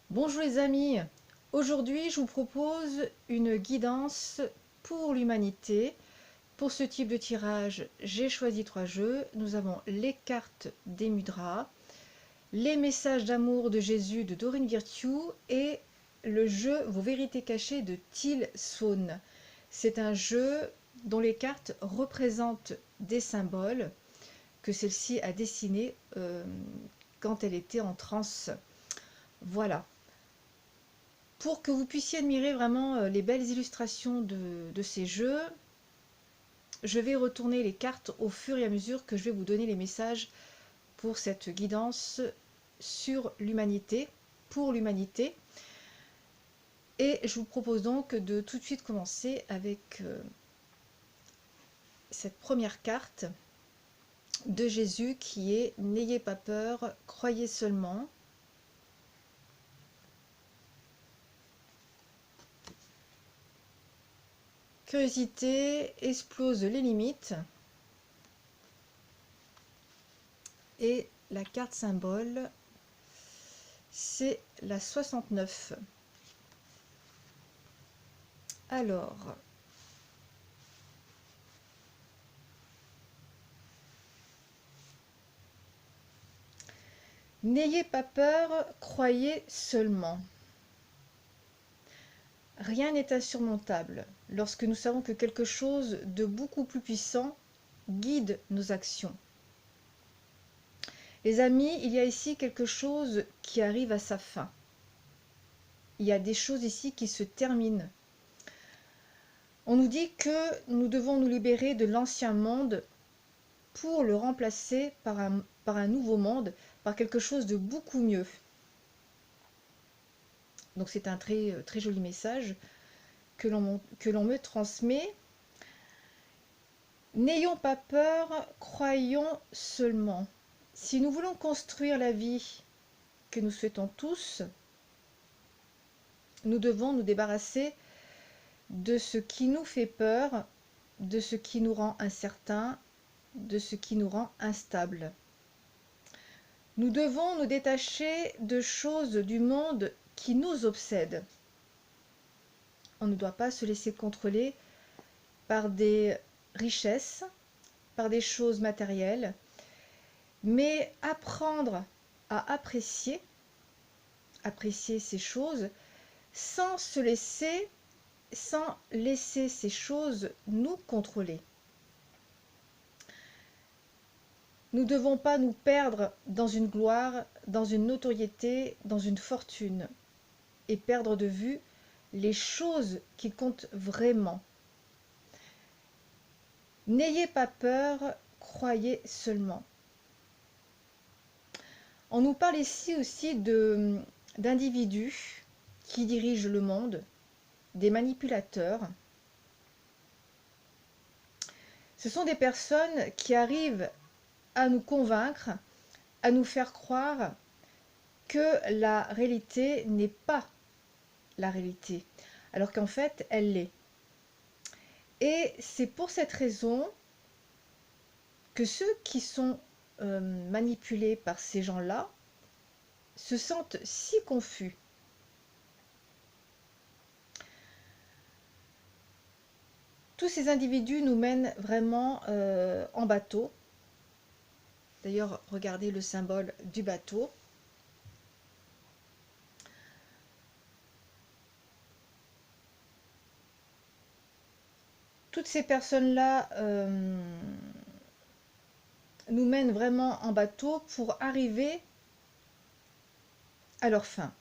Bonjour les amis, aujourd'hui je vous propose une guidance pour l'humanité. Pour ce type de tirage, j'ai choisi 3 jeux. Nous avons les cartes des Mudras, les messages d'amour de Jésus de Doreen Virtue et le jeu Vos vérités cachées de Teal Swan. C'est un jeu dont les cartes représentent des symboles que celle-ci a dessinés quand elle était en transe. Voilà. Pour que vous puissiez admirer vraiment les belles illustrations de ces jeux, je vais retourner les cartes au fur et à mesure que je vais vous donner les messages pour cette guidance sur l'humanité, pour l'humanité. Et je vous propose donc de tout de suite commencer avec cette première carte de Jésus qui est « N'ayez pas peur, croyez seulement ». Curiosité explose les limites. Et la carte symbole, c'est la 69. Alors, n'ayez pas peur, croyez seulement. Rien n'est insurmontable lorsque nous savons que quelque chose de beaucoup plus puissant guide nos actions. Les amis, il y a ici quelque chose qui arrive à sa fin. Il y a des choses ici qui se terminent. On nous dit que nous devons nous libérer de l'ancien monde pour le remplacer par un nouveau monde, par quelque chose de beaucoup mieux. Donc c'est un très joli message que l'on me transmet. N'ayons pas peur, croyons seulement. Si nous voulons construire la vie que nous souhaitons tous, nous devons nous débarrasser de ce qui nous fait peur, de ce qui nous rend incertain, de ce qui nous rend instable. Nous devons nous détacher de choses du monde qui nous obsèdent. On ne doit pas se laisser contrôler par des richesses, par des choses matérielles, mais apprendre à apprécier ces choses sans laisser ces choses nous contrôler. Nous ne devons pas nous perdre dans une gloire, dans une notoriété, dans une fortune, et perdre de vue les choses qui comptent vraiment. N'ayez pas peur, croyez seulement. On nous parle ici aussi d'individus qui dirigent le monde, des manipulateurs. Ce sont des personnes qui arrivent à nous convaincre, à nous faire croire que la réalité n'est pas la réalité, alors qu'en fait, elle l'est. Et c'est pour cette raison que ceux qui sont manipulés par ces gens-là se sentent si confus. Tous ces individus nous mènent vraiment en bateau. D'ailleurs, regardez le symbole du bateau. Toutes ces personnes-là nous mènent vraiment en bateau pour arriver à leur fin.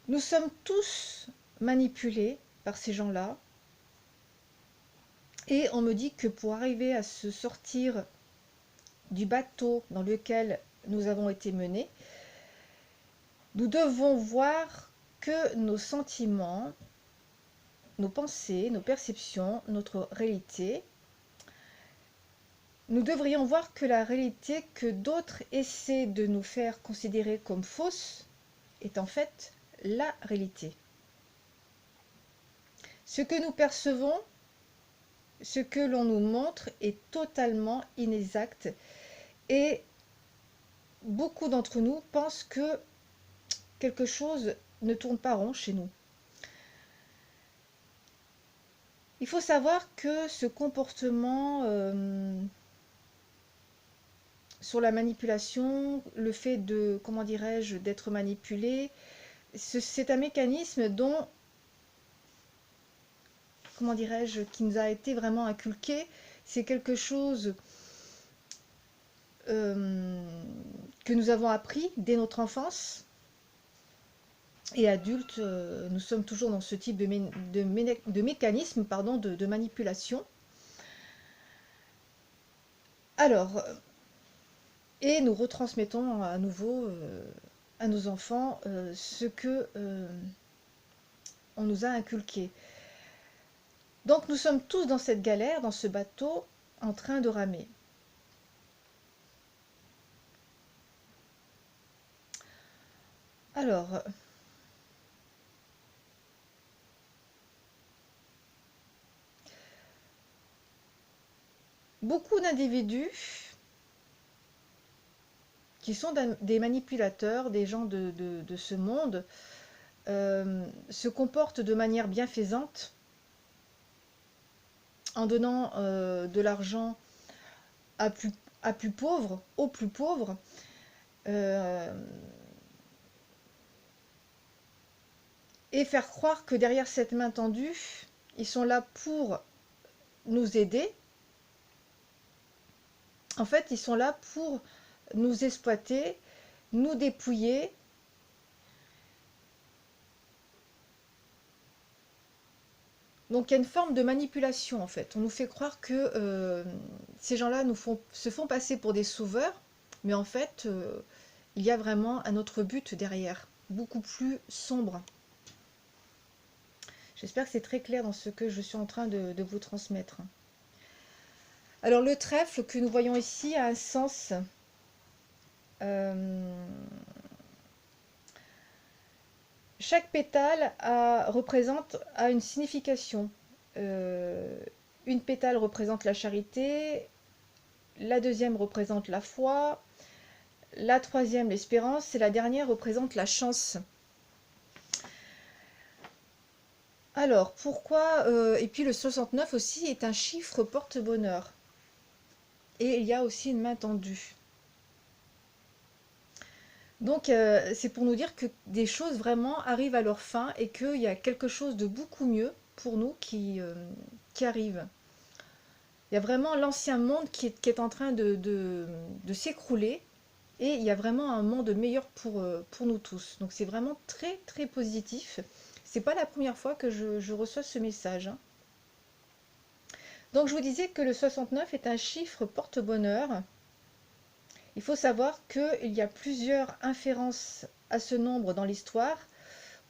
Nous sommes tous manipulés par ces gens-là. Et on me dit que pour arriver à se sortir du bateau dans lequel nous avons été menés, nous devons voir que nos sentiments, nos pensées, nos perceptions, notre réalité, nous devrions voir que la réalité que d'autres essaient de nous faire considérer comme fausse est en fait la réalité. Ce que nous percevons, ce que l'on nous montre est totalement inexact et beaucoup d'entre nous pensent que quelque chose ne tourne pas rond chez nous. Il faut savoir que ce comportement sur la manipulation, le fait de, comment dirais-je, d'être manipulé, c'est un mécanisme dont, comment dirais-je, qui nous a été vraiment inculqué. C'est quelque chose que nous avons appris dès notre enfance. Et adultes, nous sommes toujours dans ce type de mécanisme pardon, de manipulation. Alors, et nous retransmettons à nouveau à nos enfants ce que on nous a inculqué. Donc nous sommes tous dans cette galère, dans ce bateau, en train de ramer. Alors, beaucoup d'individus qui sont des manipulateurs, des gens de ce monde, se comportent de manière bienfaisante en donnant de l'argent à plus pauvres, aux plus pauvres, et faire croire que derrière cette main tendue, ils sont là pour nous aider. En fait, ils sont là pour nous exploiter, nous dépouiller. Donc il y a une forme de manipulation en fait. On nous fait croire que ces gens-là se font passer pour des sauveurs, mais en fait, il y a vraiment un autre but derrière, beaucoup plus sombre. J'espère que c'est très clair dans ce que je suis en train de vous transmettre. Alors le trèfle que nous voyons ici a un sens. Chaque pétale a une signification. Une pétale représente la charité, la deuxième représente la foi, la troisième l'espérance et la dernière représente la chance. Alors, pourquoi et puis le 69 aussi est un chiffre porte-bonheur. Et il y a aussi une main tendue. Donc, c'est pour nous dire que des choses vraiment arrivent à leur fin et qu'il y a quelque chose de beaucoup mieux pour nous qui arrive. Il y a vraiment l'ancien monde qui est en train de s'écrouler et il y a vraiment un monde meilleur pour nous tous. Donc, c'est vraiment très, très positif. C'est pas la première fois que je reçois ce message, hein. Donc, je vous disais que le 69 est un chiffre porte-bonheur. Il faut savoir qu'il y a plusieurs inférences à ce nombre dans l'histoire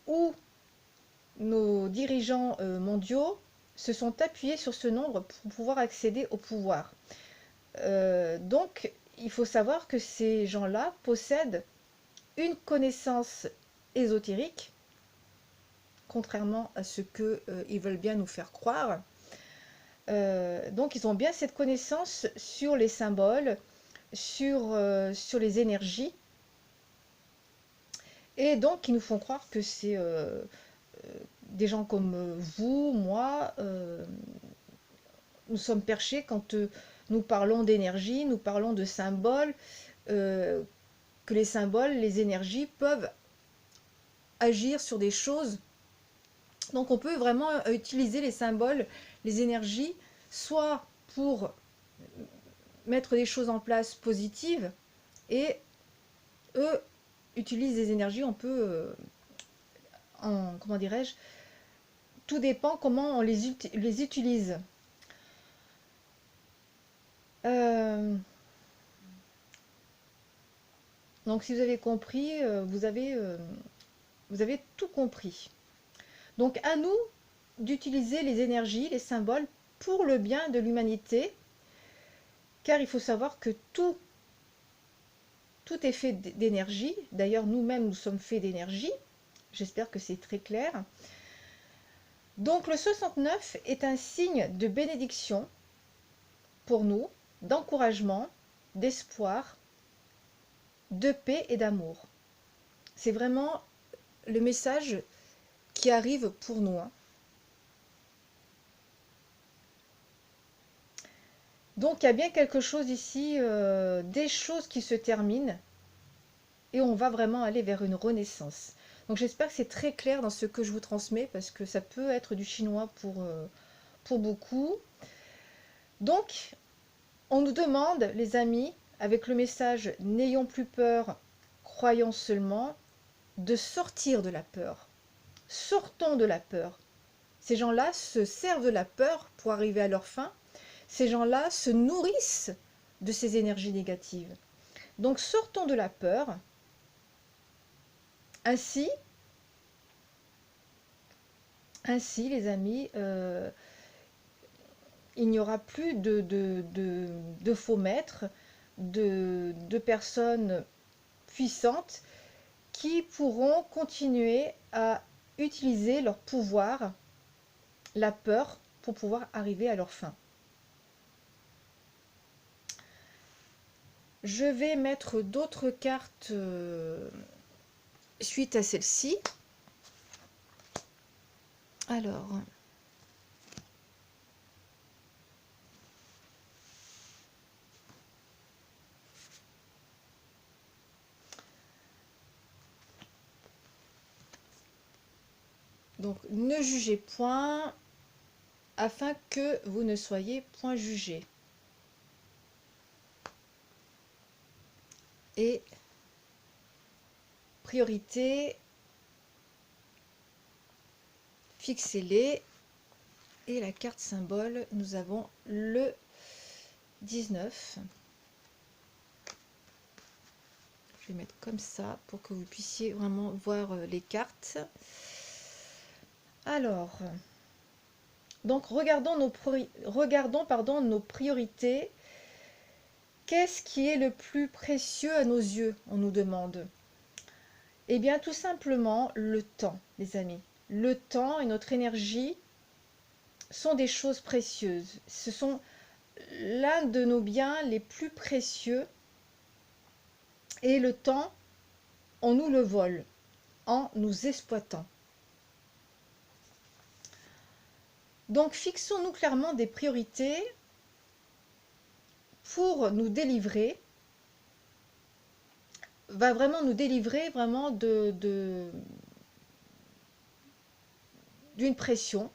où nos dirigeants mondiaux se sont appuyés sur ce nombre pour pouvoir accéder au pouvoir. Donc, il faut savoir que ces gens-là possèdent une connaissance ésotérique, contrairement à ce qu'ils veulent bien nous faire croire. Donc, ils ont bien cette connaissance sur les symboles, sur les énergies, et donc ils nous font croire que c'est des gens comme vous, moi, nous sommes perchés quand nous parlons d'énergie, nous parlons de symboles, que les symboles, les énergies peuvent agir sur des choses. Donc on peut vraiment utiliser les symboles, les énergies, soit pour mettre des choses en place positives, et eux utilisent des énergies, on peut, comment dirais-je, tout dépend comment on les utilise. Donc si vous avez compris, vous avez tout compris. Donc à nous d'utiliser les énergies, les symboles pour le bien de l'humanité, car il faut savoir que tout est fait d'énergie. D'ailleurs, nous-mêmes, nous sommes faits d'énergie. J'espère que c'est très clair. Donc le 69 est un signe de bénédiction pour nous, d'encouragement, d'espoir. de paix et d'amour. C'est vraiment le message qui arrive pour nous, hein. Donc il y a bien quelque chose ici, des choses qui se terminent et on va vraiment aller vers une renaissance. Donc j'espère que c'est très clair dans ce que je vous transmets parce que ça peut être du chinois pour beaucoup. Donc on nous demande, les amis, avec le message n'ayons plus peur, croyons seulement, de sortir de la peur. Sortons de la peur. Ces gens-là se servent de la peur pour arriver à leur fin. Ces gens-là se nourrissent de ces énergies négatives. Donc sortons de la peur. Ainsi, les amis, il n'y aura plus de faux maîtres, de personnes puissantes qui pourront continuer à utiliser leur pouvoir, la peur, pour pouvoir arriver à leur fin. Je vais mettre d'autres cartes suite à celle-ci. Alors, donc ne jugez point afin que vous ne soyez point jugés. Et priorité, fixez-les. Et la carte symbole, nous avons le 19. Je vais mettre comme ça pour que vous puissiez vraiment voir les cartes. Alors, donc regardons nos priorités. Qu'est-ce qui est le plus précieux à nos yeux, on nous demande? Eh bien, tout simplement, le temps, les amis. Le temps et notre énergie sont des choses précieuses. Ce sont l'un de nos biens les plus précieux. Et le temps, on nous le vole en nous exploitant. Donc, fixons-nous clairement des priorités pour nous délivrer, va vraiment nous délivrer vraiment d'une pression,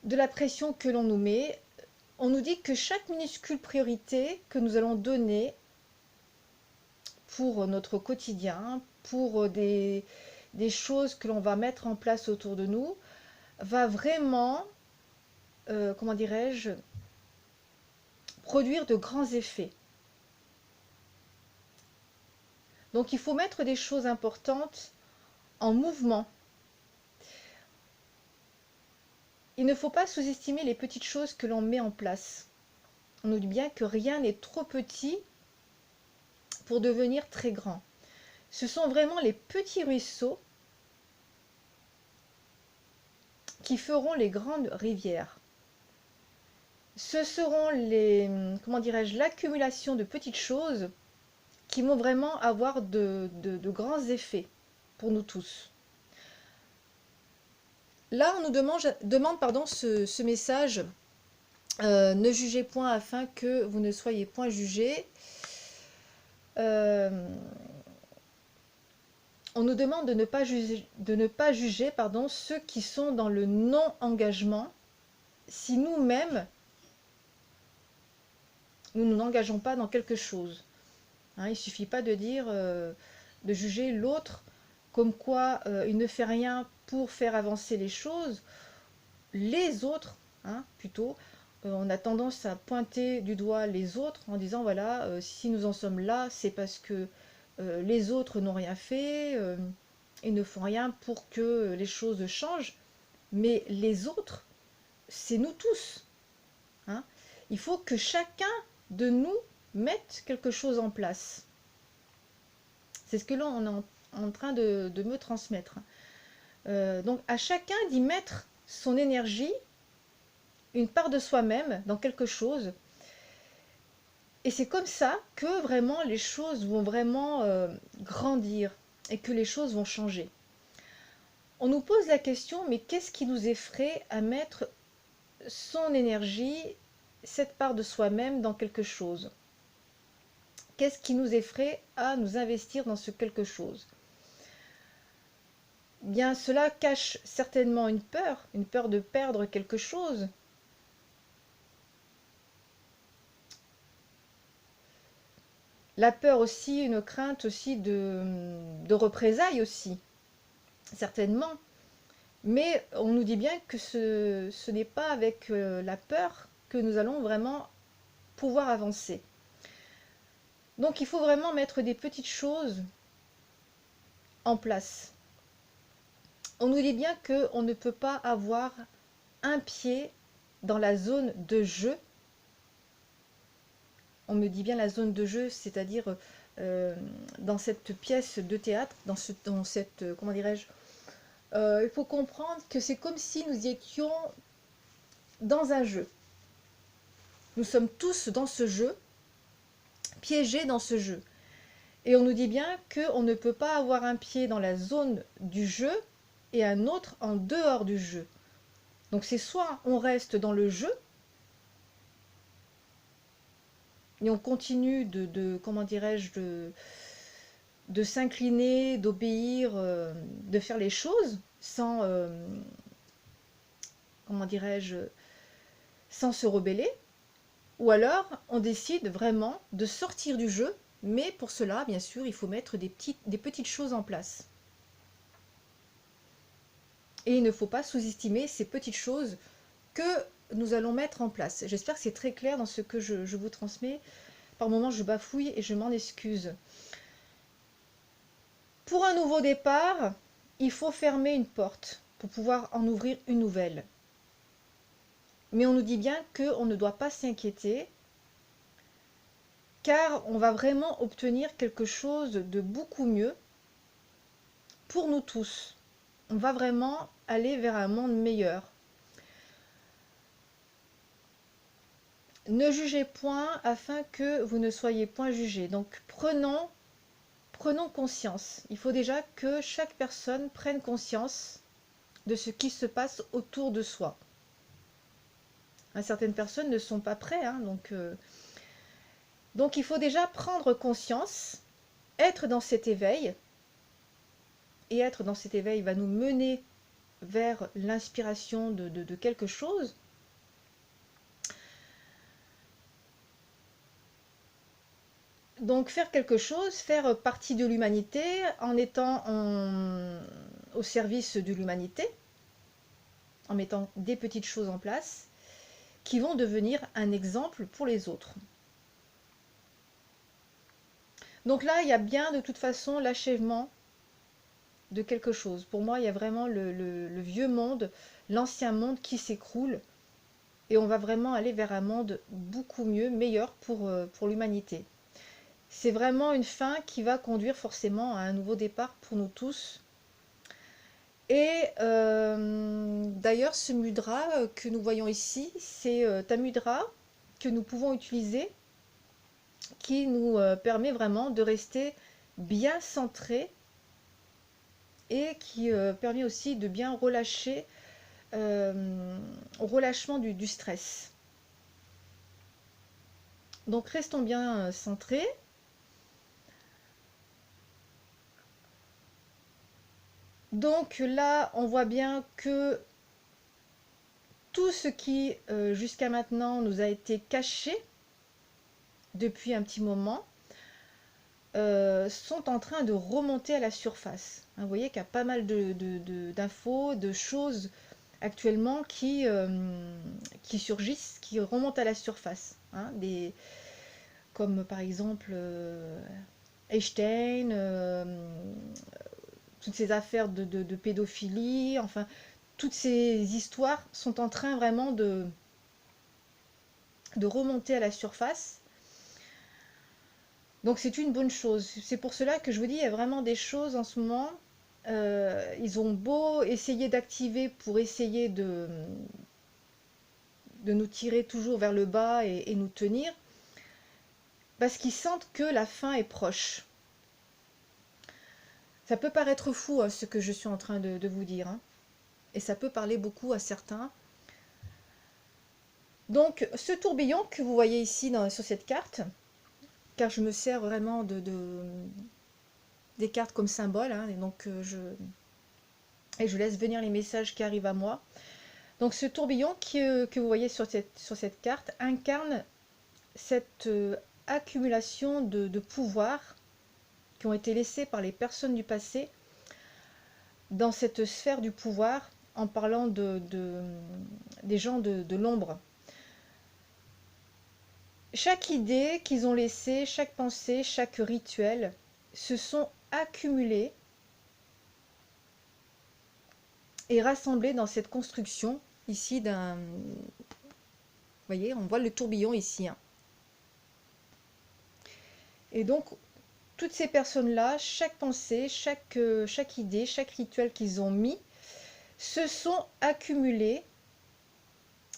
de la pression que l'on nous met. On nous dit que chaque minuscule priorité que nous allons donner pour notre quotidien, pour des choses que l'on va mettre en place autour de nous, va vraiment, comment dirais-je, produire de grands effets. Donc il faut mettre des choses importantes en mouvement. Il ne faut pas sous-estimer les petites choses que l'on met en place. On nous dit bien que rien n'est trop petit pour devenir très grand. Ce sont vraiment les petits ruisseaux qui feront les grandes rivières. Ce seront comment dirais-je, l'accumulation de petites choses qui vont vraiment avoir de grands effets pour nous tous. Là, on nous demande ce message, ne jugez point afin que vous ne soyez point jugés. On nous demande de ne pas juger ceux qui sont dans le non-engagement si nous-mêmes, nous ne nous engageons pas dans quelque chose. Hein, il ne suffit pas de dire, de juger l'autre comme quoi il ne fait rien pour faire avancer les choses. Les autres, hein, plutôt, on a tendance à pointer du doigt les autres en disant, voilà, si nous en sommes là, c'est parce que les autres n'ont rien fait, ils ne font rien pour que les choses changent. Mais les autres, c'est nous tous. Hein. Il faut que chacun de nous mette quelque chose en place. C'est ce que l'on est en train de me transmettre. Donc à chacun d'y mettre son énergie, une part de soi-même dans quelque chose. Et c'est comme ça que vraiment les choses vont vraiment grandir et que les choses vont changer. On nous pose la question, mais qu'est-ce qui nous effraie à mettre son énergie, cette part de soi-même dans quelque chose? Qu'est-ce qui nous effraie à nous investir dans ce quelque chose? Bien, cela cache certainement une peur de perdre quelque chose. La peur aussi, une crainte aussi de représailles aussi, certainement. Mais on nous dit bien que ce n'est pas avec la peur que nous allons vraiment pouvoir avancer. Donc il faut vraiment mettre des petites choses en place. On nous dit bien qu'on ne peut pas avoir un pied dans la zone de jeu. On me dit bien la zone de jeu, c'est-à-dire dans cette pièce de théâtre, dans cette, comment dirais-je, il faut comprendre que c'est comme si nous étions dans un jeu. Nous sommes tous dans ce jeu, piégés dans ce jeu. Et on nous dit bien qu'on ne peut pas avoir un pied dans la zone du jeu et un autre en dehors du jeu. Donc c'est soit on reste dans le jeu et on continue comment dirais-je, de s'incliner, d'obéir, de faire les choses sans, comment dirais-je, sans se rebeller. Ou alors on décide vraiment de sortir du jeu, mais pour cela, bien sûr, il faut mettre des petites choses en place. Et il ne faut pas sous-estimer ces petites choses que nous allons mettre en place. J'espère que c'est très clair dans ce que je vous transmets. Par moments, je bafouille et je m'en excuse. Pour un nouveau départ, il faut fermer une porte pour pouvoir en ouvrir une nouvelle. Mais on nous dit bien qu'on ne doit pas s'inquiéter, car on va vraiment obtenir quelque chose de beaucoup mieux pour nous tous. On va vraiment aller vers un monde meilleur. Ne jugez point afin que vous ne soyez point jugés. Donc prenons conscience. Il faut déjà que chaque personne prenne conscience de ce qui se passe autour de soi. Certaines personnes ne sont pas prêtes, hein, donc il faut déjà prendre conscience, être dans cet éveil, et être dans cet éveil va nous mener vers l'inspiration de quelque chose. Donc faire quelque chose, faire partie de l'humanité en étant au service de l'humanité, en mettant des petites choses en place qui vont devenir un exemple pour les autres. Donc là, il y a bien de toute façon l'achèvement de quelque chose. Pour moi, il y a vraiment le vieux monde, l'ancien monde qui s'écroule et on va vraiment aller vers un monde beaucoup mieux, meilleur pour l'humanité. C'est vraiment une fin qui va conduire forcément à un nouveau départ pour nous tous. Et d'ailleurs, ce mudra que nous voyons ici, c'est un mudra que nous pouvons utiliser qui nous permet vraiment de rester bien centré et qui permet aussi de bien relâcher au relâchement du stress. Donc restons bien centrés. Donc là, on voit bien que tout ce qui jusqu'à maintenant nous a été caché depuis un petit moment sont en train de remonter à la surface. Vous voyez qu'il y a pas mal d'infos, de choses actuellement qui surgissent, qui remontent à la surface. Hein, comme par exemple Einstein, toutes ces affaires de pédophilie, enfin, toutes ces histoires sont en train vraiment de remonter à la surface. Donc c'est une bonne chose. C'est pour cela que je vous dis, il y a vraiment des choses en ce moment. Ils ont beau essayer d'activer pour essayer de nous tirer toujours vers le bas et nous tenir. parce qu'ils sentent que la fin est proche. Ça peut paraître fou, ce que je suis en train de vous dire, hein, et ça peut parler beaucoup à certains. Donc ce tourbillon que vous voyez ici sur cette carte, car je me sers vraiment des cartes comme symbole, hein, et donc je laisse venir les messages qui arrivent à moi. Donc ce tourbillon que vous voyez sur cette carte incarne cette accumulation de pouvoirs qui ont été laissés par les personnes du passé dans cette sphère du pouvoir, en parlant des gens de l'ombre. Chaque idée qu'ils ont laissée, chaque pensée, chaque rituel se sont accumulés et rassemblés dans cette construction ici d'un... Vous voyez, on voit le tourbillon ici, hein. Et donc, toutes ces personnes-là, chaque pensée, chaque idée, chaque rituel qu'ils ont mis, se sont accumulés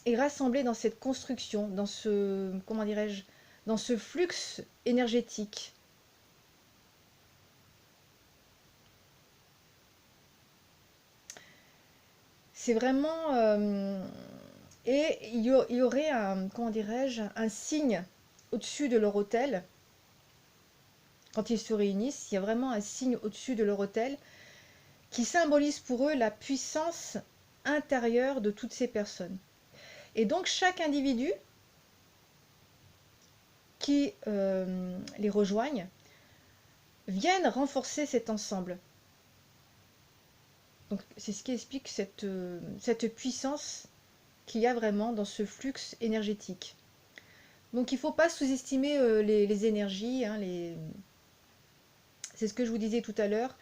et rassemblés dans cette construction, dans ce, comment dirais-je, dans ce flux énergétique. C'est vraiment... et il y aurait un, comment dirais-je, un signe au-dessus de leur autel. Quand ils se réunissent, il y a vraiment un signe au-dessus de leur autel qui symbolise pour eux la puissance intérieure de toutes ces personnes. Et donc chaque individu qui les rejoignent viennent renforcer cet ensemble. Donc c'est ce qui explique cette puissance qu'il y a vraiment dans ce flux énergétique. Donc il ne faut pas sous-estimer les énergies, hein, c'est ce que je vous disais tout à l'heure.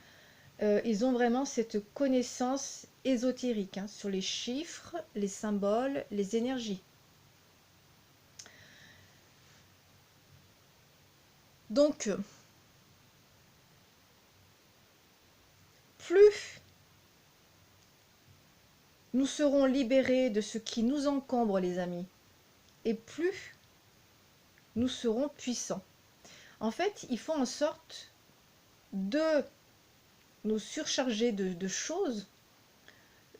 Ils ont vraiment cette connaissance ésotérique, hein, sur les chiffres, les symboles, les énergies. Donc, plus nous serons libérés de ce qui nous encombre, les amis, et plus nous serons puissants. En fait, il faut en sorte de nous surcharger de choses,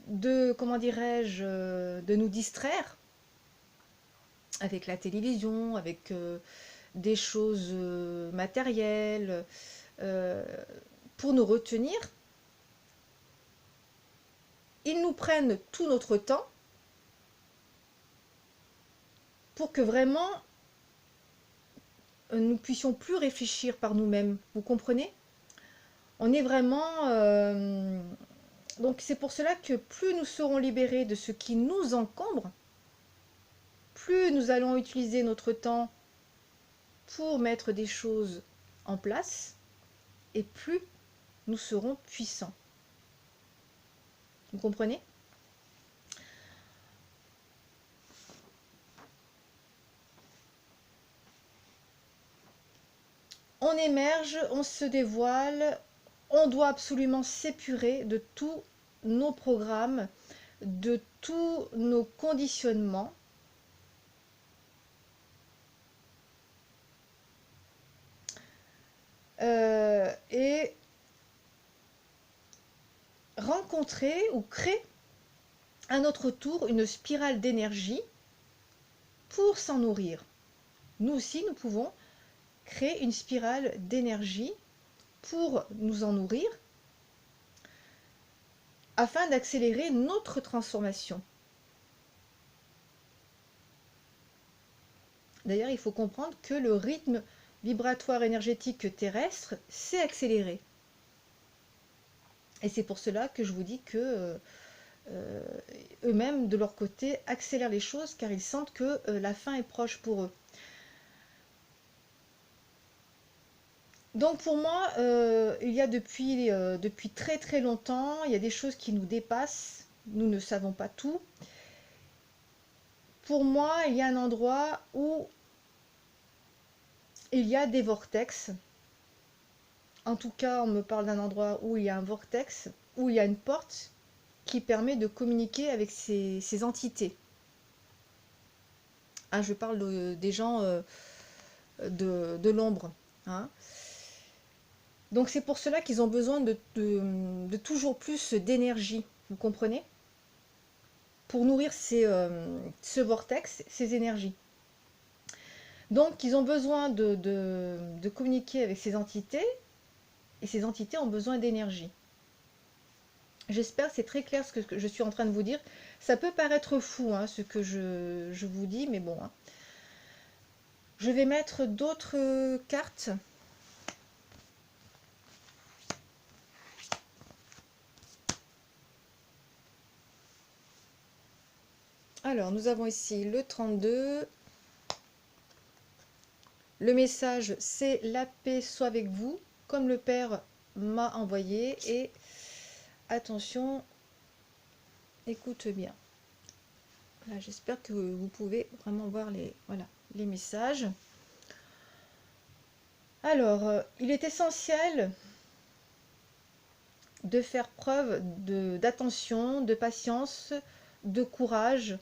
de, comment dirais-je, de nous distraire avec la télévision, avec des choses matérielles, pour nous retenir. Ils nous prennent tout notre temps pour que vraiment nous puissions plus réfléchir par nous-mêmes. Vous comprenez? On est vraiment... donc c'est pour cela que plus nous serons libérés de ce qui nous encombre, plus nous allons utiliser notre temps pour mettre des choses en place, et plus nous serons puissants. Vous comprenez? On émerge, on se dévoile, on doit absolument s'épurer de tous nos programmes, de tous nos conditionnements. Et rencontrer ou créer à notre tour une spirale d'énergie pour s'en nourrir. Nous aussi, nous pouvons créer une spirale d'énergie pour nous en nourrir afin d'accélérer notre transformation. D'ailleurs, il faut comprendre que le rythme vibratoire énergétique terrestre s'est accéléré. Et c'est pour cela que je vous dis que eux-mêmes, de leur côté, accélèrent les choses car ils sentent que la fin est proche pour eux. Donc pour moi, il y a depuis très très longtemps, il y a des choses qui nous dépassent, nous ne savons pas tout. Pour moi, il y a un endroit où il y a des vortex. En tout cas, on me parle d'un endroit où il y a un vortex, où il y a une porte qui permet de communiquer avec ces entités. Ah, je parle des gens de l'ombre, hein. Donc c'est pour cela qu'ils ont besoin de toujours plus d'énergie, vous comprenez? Pour nourrir ce vortex, ces énergies. Donc ils ont besoin de communiquer avec ces entités, et ces entités ont besoin d'énergie. J'espère que c'est très clair ce que je suis en train de vous dire. Ça peut paraître fou, hein, ce que je vous dis, mais bon, hein. Je vais mettre d'autres cartes. Alors, nous avons ici le 32. Le message, c'est la paix soit avec vous, comme le Père m'a envoyé. Et attention, écoute bien. Là, j'espère que vous pouvez vraiment voir voilà, les messages. Alors, il est essentiel de faire preuve d'attention, de patience, de courage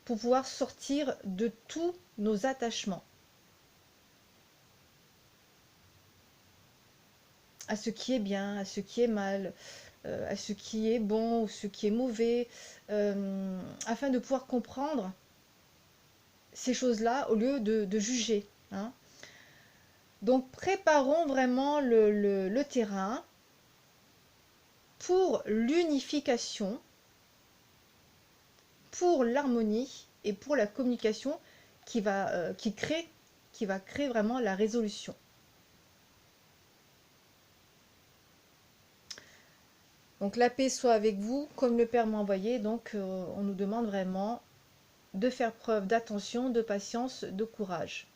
pour pouvoir sortir de tous nos attachements à ce qui est bien, à ce qui est mal, à ce qui est bon ou ce qui est mauvais, afin de pouvoir comprendre ces choses-là au lieu de juger, hein. Donc préparons vraiment le terrain pour l'unification, pour l'harmonie et pour la communication qui va créer vraiment la résolution. Donc la paix soit avec vous, comme le Père m'a envoyé. Donc on nous demande vraiment de faire preuve d'attention, de patience, de courage.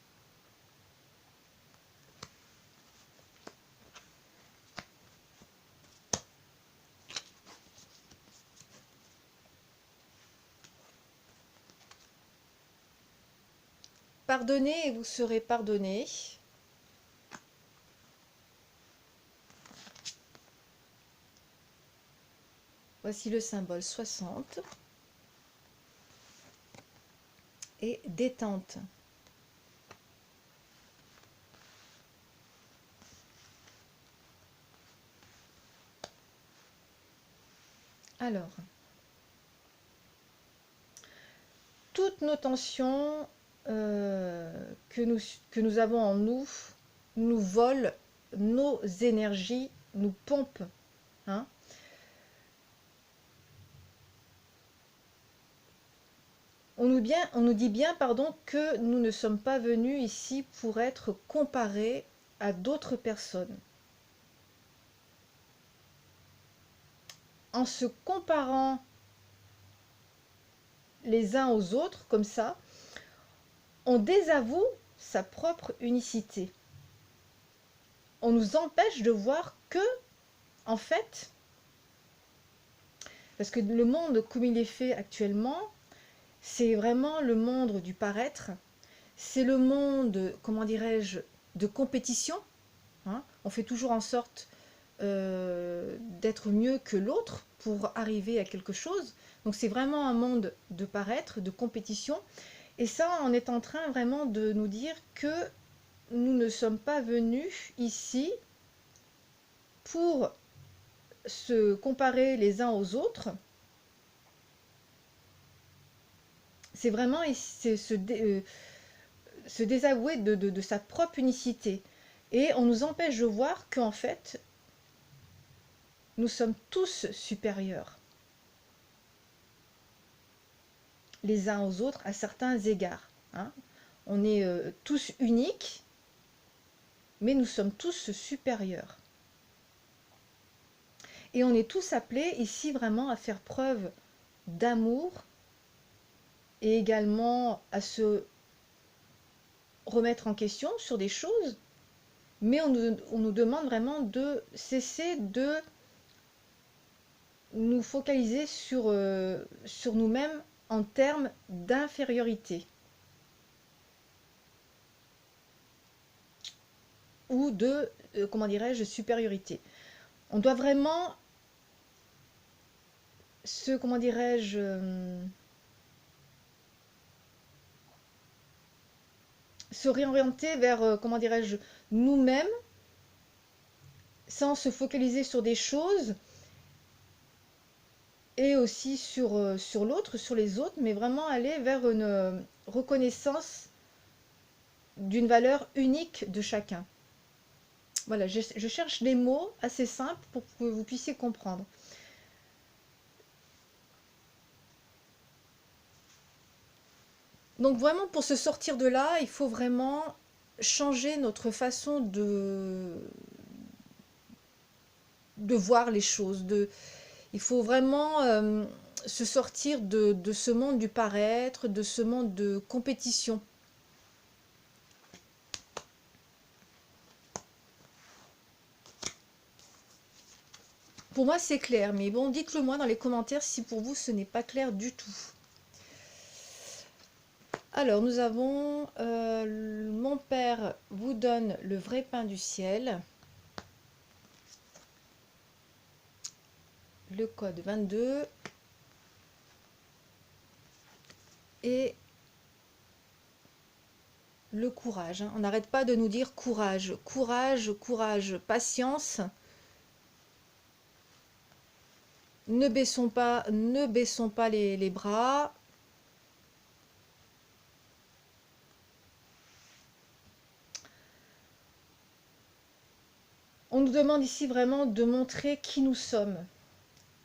Pardonnez et vous serez pardonné. Voici le symbole 60. Et détente. Alors, toutes nos tensions que nous avons en nous nous volent nos énergies, nous pompent, hein. On nous dit bien, pardon, que nous ne sommes pas venus ici pour être comparés à d'autres personnes. En se comparant les uns aux autres, comme ça, on désavoue sa propre unicité. On nous empêche de voir que, en fait, parce que le monde comme il est fait actuellement, c'est vraiment le monde du paraître, c'est le monde, comment dirais-je, de compétition, hein. On fait toujours en sorte d'être mieux que l'autre pour arriver à quelque chose. Donc c'est vraiment un monde de paraître, de compétition. Et ça, on est en train vraiment de nous dire que nous ne sommes pas venus ici pour se comparer les uns aux autres. C'est vraiment se désavouer de sa propre unicité. Et on nous empêche de voir qu'en fait, nous sommes tous supérieurs les uns aux autres à certains égards, hein. On est tous uniques, mais nous sommes tous supérieurs. Et on est tous appelés ici vraiment à faire preuve d'amour et également à se remettre en question sur des choses, mais on nous demande vraiment de cesser de nous focaliser sur nous-mêmes en termes d'infériorité ou de, comment dirais-je, supériorité. On doit vraiment comment dirais-je, se réorienter vers, comment dirais-je, nous-mêmes, sans se focaliser sur des choses et aussi sur l'autre, sur les autres, mais vraiment aller vers une reconnaissance d'une valeur unique de chacun. Voilà, je cherche des mots assez simples pour que vous puissiez comprendre. Donc vraiment, pour se sortir de là, il faut vraiment changer notre façon de voir les choses. Il faut vraiment se sortir de ce monde du paraître, de ce monde de compétition. Pour moi, c'est clair, mais bon, dites-le moi dans les commentaires si pour vous ce n'est pas clair du tout. Alors, nous avons mon père vous donne le vrai pain du ciel. Le code 22. Et le courage. On n'arrête pas de nous dire courage, courage, courage, patience. Ne baissons pas les bras. On nous demande ici vraiment de montrer qui nous sommes.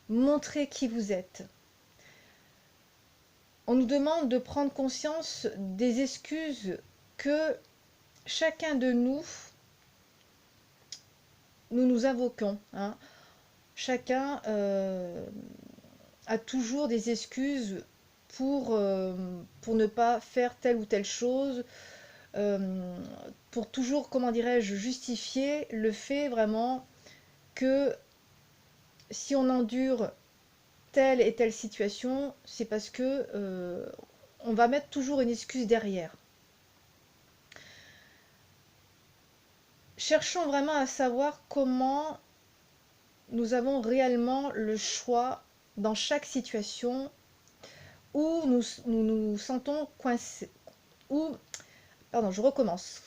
Montrer qui vous êtes. On nous demande de prendre conscience des excuses que chacun de nous nous invoquons. Hein. Chacun a toujours des excuses pour ne pas faire telle ou telle chose, pour toujours, comment dirais-je, justifier le fait vraiment que si on endure telle et telle situation, c'est parce que on va mettre toujours une excuse derrière. Cherchons vraiment à savoir comment nous avons réellement le choix dans chaque situation où nous sentons coincés. Pardon, je recommence.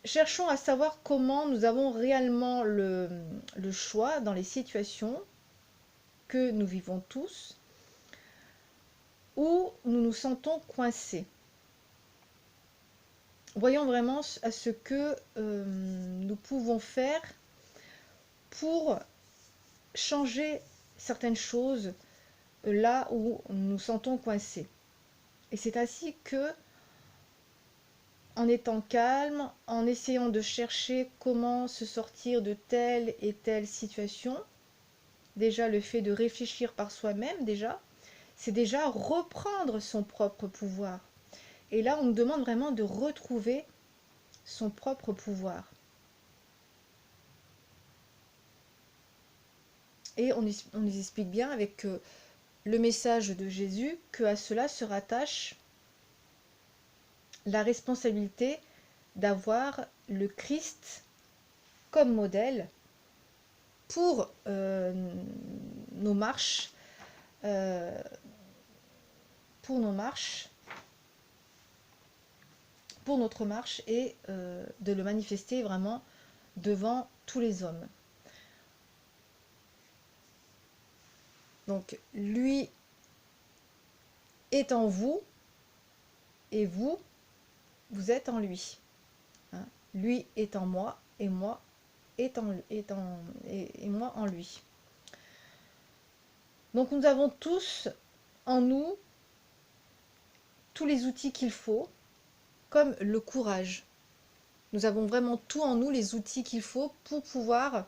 Cherchons à savoir comment nous avons réellement le choix dans les situations que nous vivons tous, où nous nous sentons coincés. Voyons vraiment à ce que nous pouvons faire pour changer certaines choses là où nous nous sentons coincés. Et c'est ainsi que, en étant calme, en essayant de chercher comment se sortir de telle et telle situation, déjà le fait de réfléchir par soi-même, déjà, c'est déjà reprendre son propre pouvoir. Et là, on nous demande vraiment de retrouver son propre pouvoir. Et on nous explique bien avec le message de Jésus qu'à cela se rattache la responsabilité d'avoir le Christ comme modèle pour nos marches, pour notre marche et de le manifester vraiment devant tous les hommes. Donc lui est en vous et vous êtes en lui. Hein. Lui est en moi et moi et moi en lui. Donc nous avons tous en nous tous les outils qu'il faut, comme le courage. Nous avons vraiment tout en nous, les outils qu'il faut pour pouvoir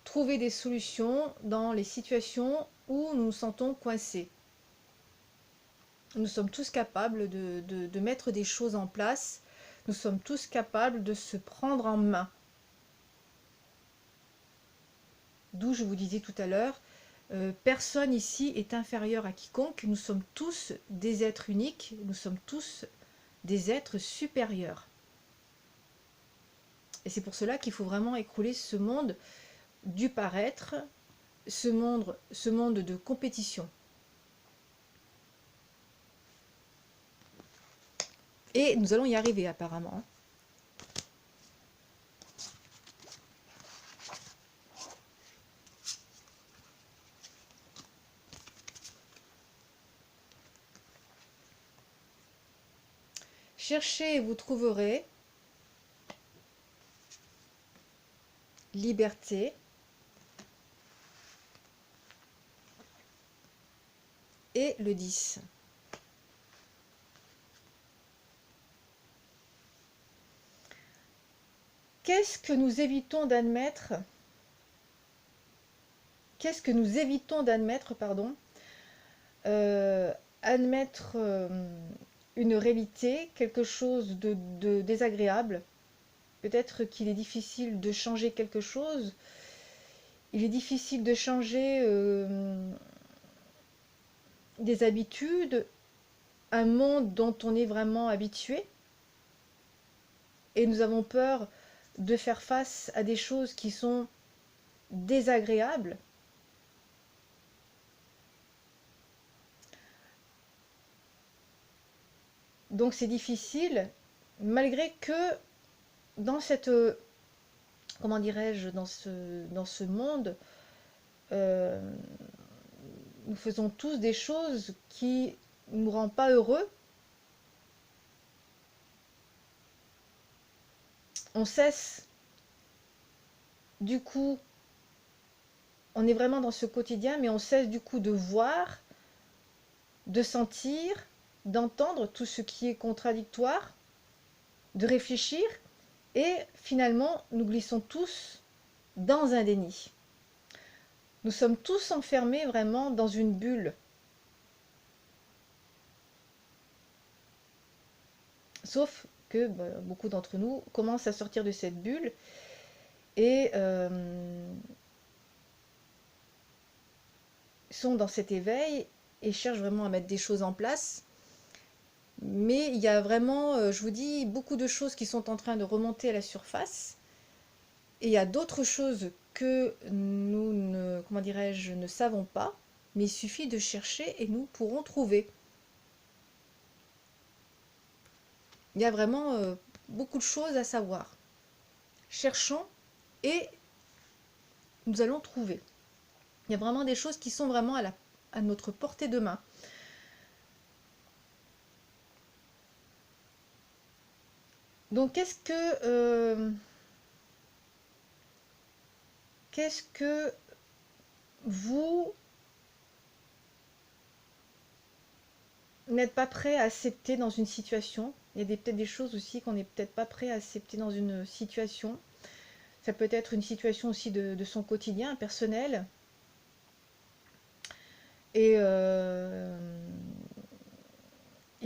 trouver des solutions dans les situations où nous nous sentons coincés. Nous sommes tous capables de mettre des choses en place. Nous sommes tous capables de se prendre en main. D'où je vous disais tout à l'heure, personne ici est inférieur à quiconque. Nous sommes tous des êtres uniques. Nous sommes tous des êtres supérieurs. Et c'est pour cela qu'il faut vraiment écrouler ce monde du paraître, ce monde de compétition. Et nous allons y arriver apparemment. Cherchez et vous trouverez. Liberté. Et le 10. Qu'est-ce que nous évitons d'admettre? Qu'est-ce que nous évitons d'admettre, pardon? Admettre une réalité, quelque chose de désagréable. Peut-être qu'il est difficile de changer quelque chose. Il est difficile de changer des habitudes, un monde dont on est vraiment habitué. Et nous avons peur de faire face à des choses qui sont désagréables. Donc c'est difficile, malgré que dans cette, comment dirais-je, dans ce monde, nous faisons tous des choses qui ne nous rendent pas heureux. On cesse, du coup, on est vraiment dans ce quotidien, mais on cesse du coup de voir, de sentir, d'entendre tout ce qui est contradictoire, de réfléchir, et finalement, nous glissons tous dans un déni. Nous sommes tous enfermés vraiment dans une bulle. Sauf que beaucoup d'entre nous commencent à sortir de cette bulle et sont dans cet éveil et cherchent vraiment à mettre des choses en place. Mais il y a vraiment, je vous dis, beaucoup de choses qui sont en train de remonter à la surface. Et il y a d'autres choses que nous ne, comment dirais-je, ne savons pas, mais il suffit de chercher et nous pourrons trouver. Il y a vraiment beaucoup de choses à savoir. Cherchons et nous allons trouver. Il y a vraiment des choses qui sont vraiment à notre portée de main. Donc qu'est-ce que vous n'êtes pas prêt à accepter dans une situation? Il y a peut-être des choses aussi qu'on n'est peut-être pas prêt à accepter dans une situation. Ça peut être une situation aussi de son quotidien personnel. Et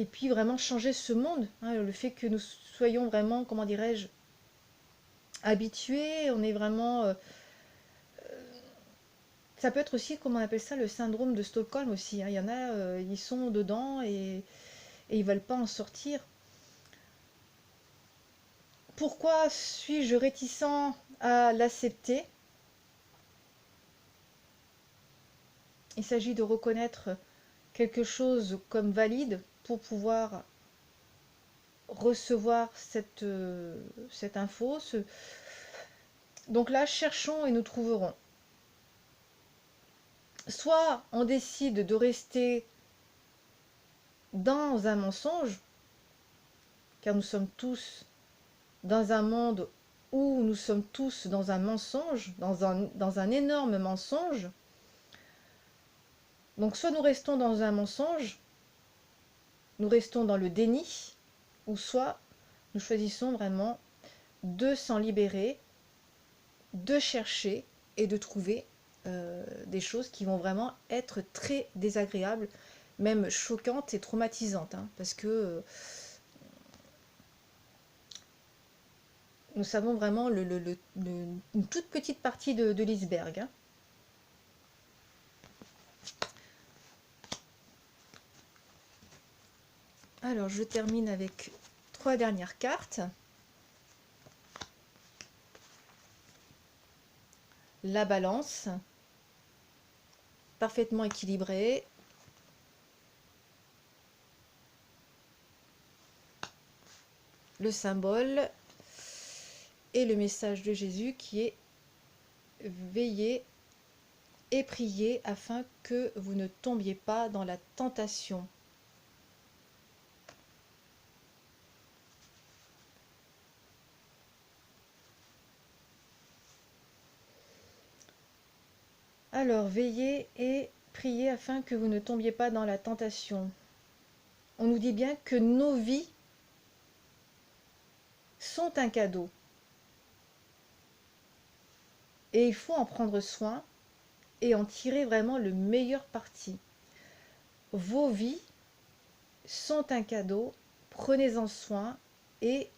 puis vraiment changer ce monde, hein, le fait que nous soyons vraiment, comment dirais-je, habitués, on est vraiment... ça peut être aussi, comment on appelle ça, le syndrome de Stockholm aussi, hein. Il y en a, ils sont dedans et ils veulent pas en sortir. Pourquoi suis-je réticent à l'accepter? Il s'agit de reconnaître quelque chose comme valide pour pouvoir recevoir cette info. Donc là, cherchons et nous trouverons. Soit on décide de rester dans un mensonge, car nous sommes tous dans un monde où nous sommes tous dans un mensonge, dans un énorme mensonge. Donc soit nous restons dans un mensonge, nous restons dans le déni, ou soit nous choisissons vraiment de s'en libérer, de chercher et de trouver des choses qui vont vraiment être très désagréables, même choquantes et traumatisantes, hein, parce que nous savons vraiment une toute petite partie de l'iceberg, hein. Alors je termine avec 3 dernières cartes. La balance, parfaitement équilibrée. le symbole et le message de Jésus qui est veillez et priez afin que vous ne tombiez pas dans la tentation. Alors, veillez et priez afin que vous ne tombiez pas dans la tentation. On nous dit bien que nos vies sont un cadeau. Et il faut en prendre soin et en tirer vraiment le meilleur parti. Vos vies sont un cadeau, prenez-en soin et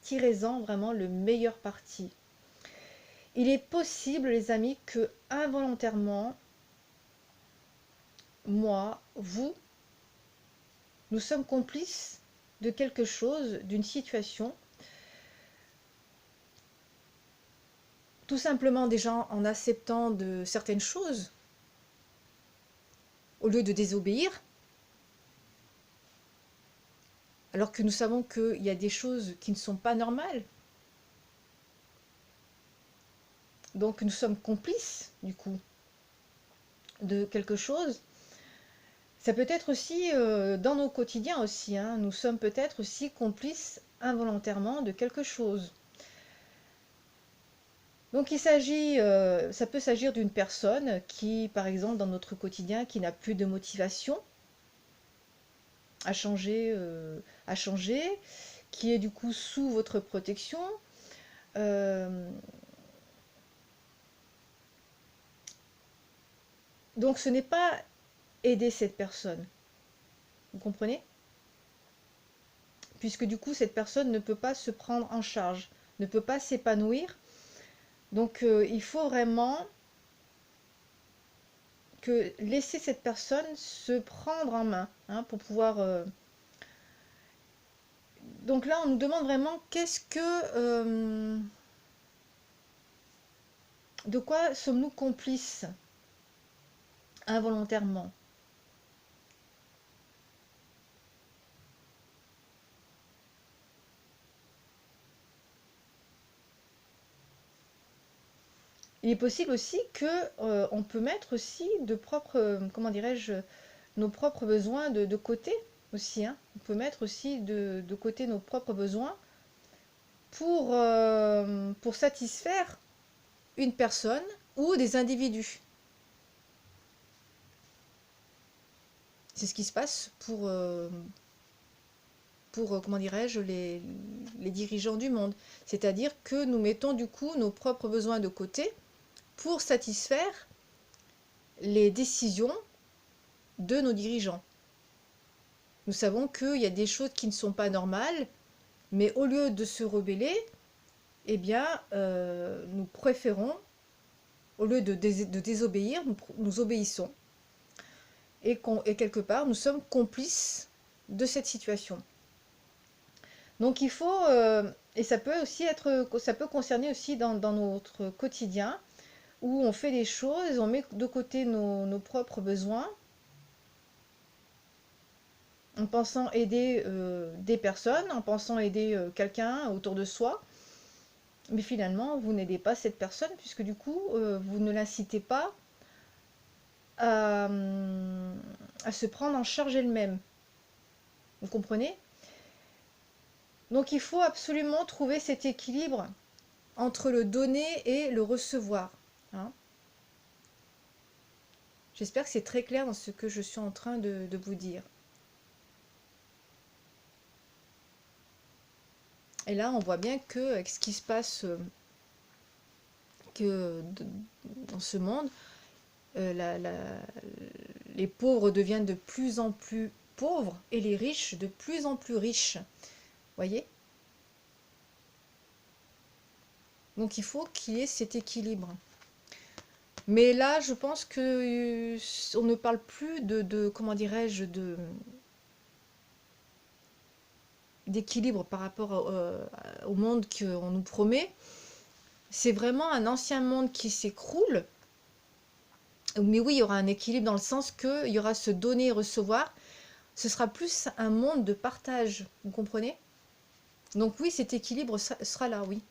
tirez-en vraiment le meilleur parti. Il est possible, les amis, que involontairement, moi, vous, nous sommes complices de quelque chose, d'une situation, tout simplement déjà en acceptant de certaines choses, au lieu de désobéir, alors que nous savons qu'il y a des choses qui ne sont pas normales. Donc nous sommes complices, du coup, de quelque chose. Ça peut être aussi dans nos quotidiens aussi, hein, nous sommes peut-être aussi complices involontairement de quelque chose. Donc il s'agit, ça peut s'agir d'une personne qui, par exemple, dans notre quotidien, qui n'a plus de motivation à changer, qui est du coup sous votre protection. Donc ce n'est pas aider cette personne, vous comprenez? Puisque du coup cette personne ne peut pas se prendre en charge, ne peut pas s'épanouir. Donc il faut vraiment que laisser cette personne se prendre en main, hein, pour pouvoir... Donc là, on nous demande vraiment de quoi sommes-nous complices involontairement? Il est possible aussi que on peut mettre aussi de propres, comment dirais-je, nos propres besoins de côté aussi, hein. On peut mettre aussi de côté nos propres besoins pour satisfaire une personne ou des individus. C'est ce qui se passe pour comment dirais-je, les dirigeants du monde. C'est-à-dire que nous mettons du coup nos propres besoins de côté pour satisfaire les décisions de nos dirigeants. Nous savons qu'il y a des choses qui ne sont pas normales, mais au lieu de se rebeller, eh bien, nous préférons, au lieu de désobéir, nous obéissons. Et quelque part, nous sommes complices de cette situation. Donc il faut, et ça peut aussi être, ça peut concerner aussi dans notre quotidien, où on fait des choses, on met de côté nos propres besoins, en pensant aider des personnes, en pensant aider quelqu'un autour de soi, mais finalement vous n'aidez pas cette personne, puisque du coup vous ne l'incitez pas à se prendre en charge elle-même. Vous comprenez? Donc il faut absolument trouver cet équilibre entre le donner et le recevoir, hein. J'espère que c'est très clair dans ce que je suis en train de vous dire. Et là, on voit bien que avec ce qui se passe dans ce monde, les pauvres deviennent de plus en plus pauvres et les riches de plus en plus riches. Voyez? Donc il faut qu'il y ait cet équilibre. Mais là, je pense que on ne parle plus comment dirais-je, d'équilibre par rapport au monde qu'on nous promet. C'est vraiment un ancien monde qui s'écroule. Mais oui, il y aura un équilibre dans le sens qu'il y aura ce donner et recevoir. Ce sera plus un monde de partage, vous comprenez? Donc oui, cet équilibre sera là, oui.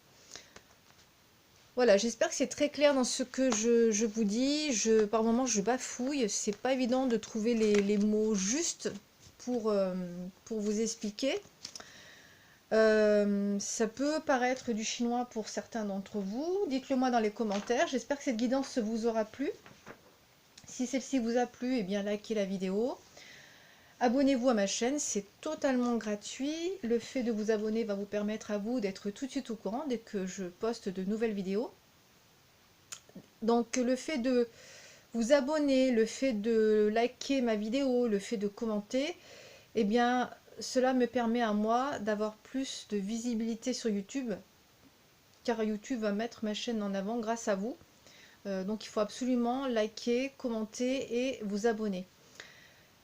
Voilà, j'espère que c'est très clair dans ce que je vous dis. Par moments, je bafouille. C'est pas évident de trouver les mots justes pour vous expliquer. Ça peut paraître du chinois pour certains d'entre vous. Dites-le moi dans les commentaires. J'espère que cette guidance vous aura plu. Si celle-ci vous a plu, eh bien likez la vidéo. Abonnez-vous à ma chaîne, c'est totalement gratuit. Le fait de vous abonner va vous permettre à vous d'être tout de suite au courant dès que je poste de nouvelles vidéos. Donc le fait de vous abonner, le fait de liker ma vidéo, le fait de commenter, eh bien cela me permet à moi d'avoir plus de visibilité sur YouTube, car YouTube va mettre ma chaîne en avant grâce à vous. Donc il faut absolument liker, commenter et vous abonner.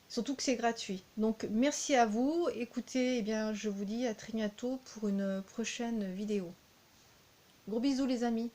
Surtout que c'est gratuit. Donc merci à vous. Écoutez, eh bien, je vous dis à très bientôt pour une prochaine vidéo. Gros bisous les amis.